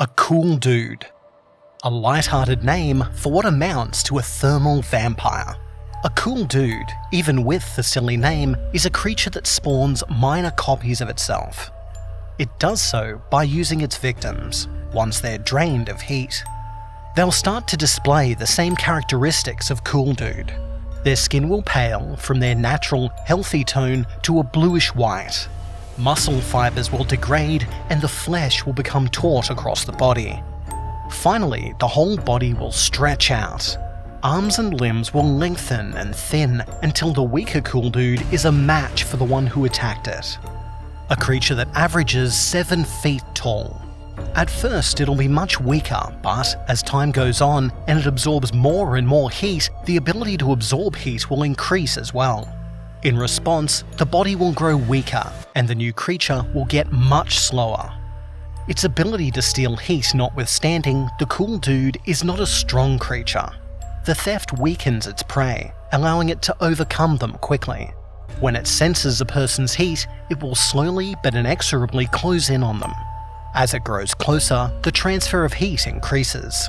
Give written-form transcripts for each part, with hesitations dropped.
A cool dude. A light-hearted name for what amounts to a thermal vampire. A cool dude, even with the silly name, is a creature that spawns minor copies of itself. It does so by using its victims, once they're drained of heat. They'll start to display the same characteristics of cool dude. Their skin will pale from their natural, healthy tone to a bluish white. Muscle fibers will degrade and the flesh will become taut across the body. Finally, the whole body will stretch out. Arms and limbs will lengthen and thin until the weaker cool dude is a match for the one who attacked it. A creature that averages 7 feet tall. At first it'll be much weaker, but as time goes on and it absorbs more and more heat, the ability to absorb heat will increase as well. In response, the body will grow weaker and the new creature will get much slower. Its ability to steal heat notwithstanding, the cool dude is not a strong creature. The theft weakens its prey, allowing it to overcome them quickly. When it senses a person's heat, it will slowly but inexorably close in on them. As it grows closer, the transfer of heat increases.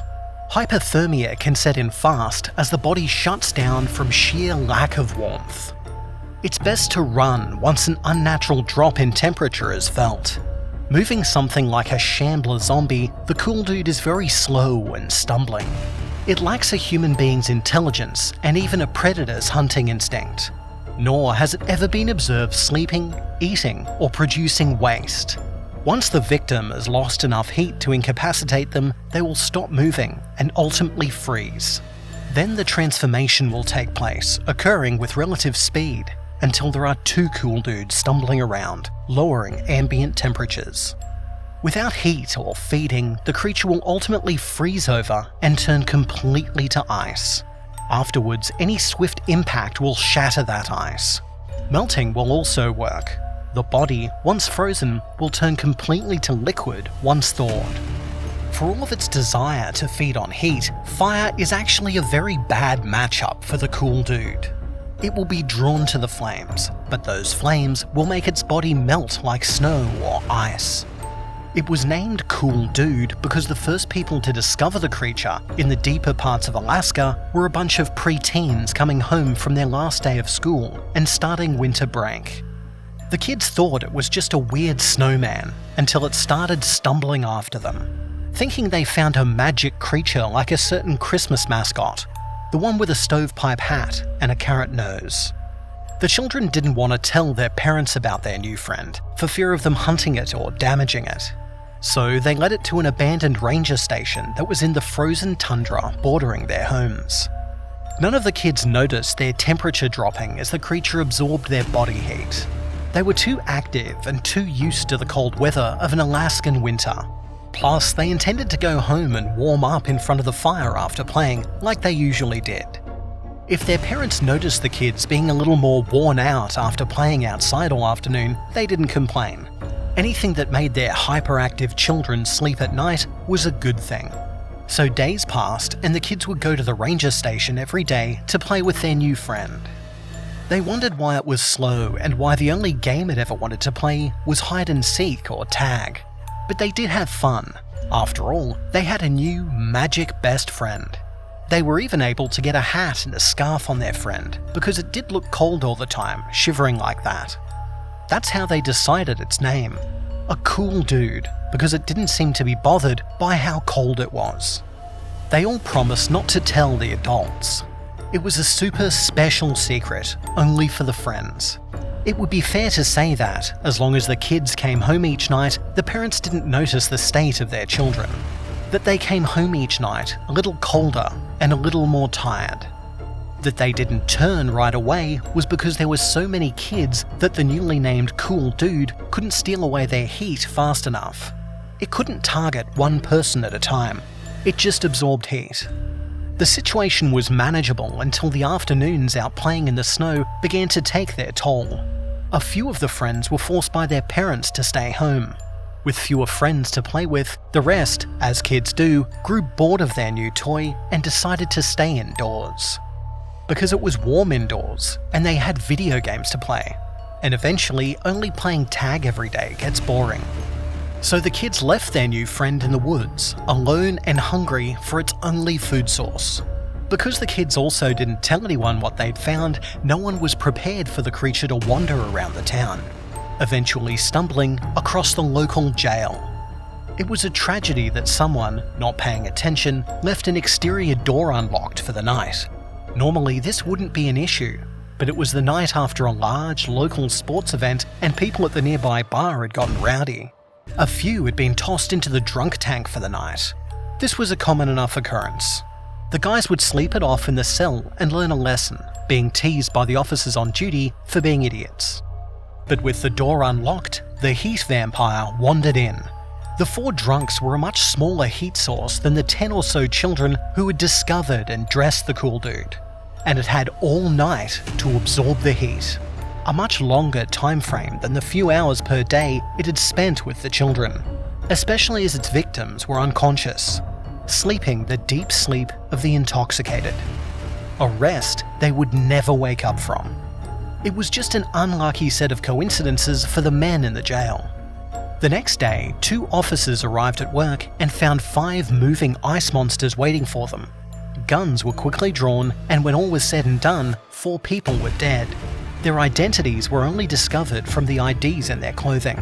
Hypothermia can set in fast as the body shuts down from sheer lack of warmth. It's best to run once an unnatural drop in temperature is felt. Moving something like a shambler zombie, the cool dude is very slow and stumbling. It lacks a human being's intelligence and even a predator's hunting instinct. Nor has it ever been observed sleeping, eating, or producing waste. Once the victim has lost enough heat to incapacitate them, they will stop moving and ultimately freeze. Then the transformation will take place, occurring with relative speed, until there are 2 cool dudes stumbling around, lowering ambient temperatures. Without heat or feeding, the creature will ultimately freeze over and turn completely to ice. Afterwards, any swift impact will shatter that ice. Melting will also work. The body, once frozen, will turn completely to liquid once thawed. For all of its desire to feed on heat, fire is actually a very bad matchup for the cool dude. It will be drawn to the flames, but those flames will make its body melt like snow or ice. It was named Cool Dude because the first people to discover the creature in the deeper parts of Alaska were a bunch of pre-teens coming home from their last day of school and starting winter break. The kids thought it was just a weird snowman until it started stumbling after them, thinking they found a magic creature like a certain Christmas mascot, the one with a stovepipe hat and a carrot nose. The children didn't want to tell their parents about their new friend for fear of them hunting it or damaging it. So they led it to an abandoned ranger station that was in the frozen tundra bordering their homes. None of the kids noticed their temperature dropping as the creature absorbed their body heat. They were too active and too used to the cold weather of an Alaskan winter. Plus, they intended to go home and warm up in front of the fire after playing, like they usually did. If their parents noticed the kids being a little more worn out after playing outside all afternoon, they didn't complain. Anything that made their hyperactive children sleep at night was a good thing. So days passed and the kids would go to the ranger station every day to play with their new friend. They wondered why it was slow and why the only game it ever wanted to play was hide and seek or tag. But they did have fun. After all, they had a new magic best friend. They were even able to get a hat and a scarf on their friend because it did look cold all the time, shivering like that. That's how they decided its name. A cool dude, because it didn't seem to be bothered by how cold it was. They all promised not to tell the adults. It was a super special secret, only for the friends. It would be fair to say that, as long as the kids came home each night, the parents didn't notice the state of their children. That they came home each night a little colder and a little more tired. That they didn't turn right away was because there were so many kids that the newly named Cool Dude couldn't steal away their heat fast enough. It couldn't target one person at a time. It just absorbed heat. The situation was manageable until the afternoons out playing in the snow began to take their toll. A few of the friends were forced by their parents to stay home. With fewer friends to play with, the rest, as kids do, grew bored of their new toy and decided to stay indoors. Because it was warm indoors, and they had video games to play. And eventually, only playing tag every day gets boring. So the kids left their new friend in the woods, alone and hungry for its only food source. Because the kids also didn't tell anyone what they'd found, no one was prepared for the creature to wander around the town, eventually stumbling across the local jail. It was a tragedy that someone, not paying attention, left an exterior door unlocked for the night. Normally this wouldn't be an issue, but it was the night after a large local sports event and people at the nearby bar had gotten rowdy. A few had been tossed into the drunk tank for the night. This was a common enough occurrence. The guys would sleep it off in the cell and learn a lesson, being teased by the officers on duty for being idiots. But with the door unlocked, the heat vampire wandered in. The 4 drunks were a much smaller heat source than the 10 or so children who had discovered and dressed the cool dude, and it had all night to absorb the heat. A much longer time frame than the few hours per day it had spent with the children, especially as its victims were unconscious, sleeping the deep sleep of the intoxicated. A rest they would never wake up from. It was just an unlucky set of coincidences for the men in the jail. The next day, 2 officers arrived at work and found 5 moving ice monsters waiting for them. Guns were quickly drawn, and when all was said and done, 4 people were dead. Their identities were only discovered from the IDs in their clothing.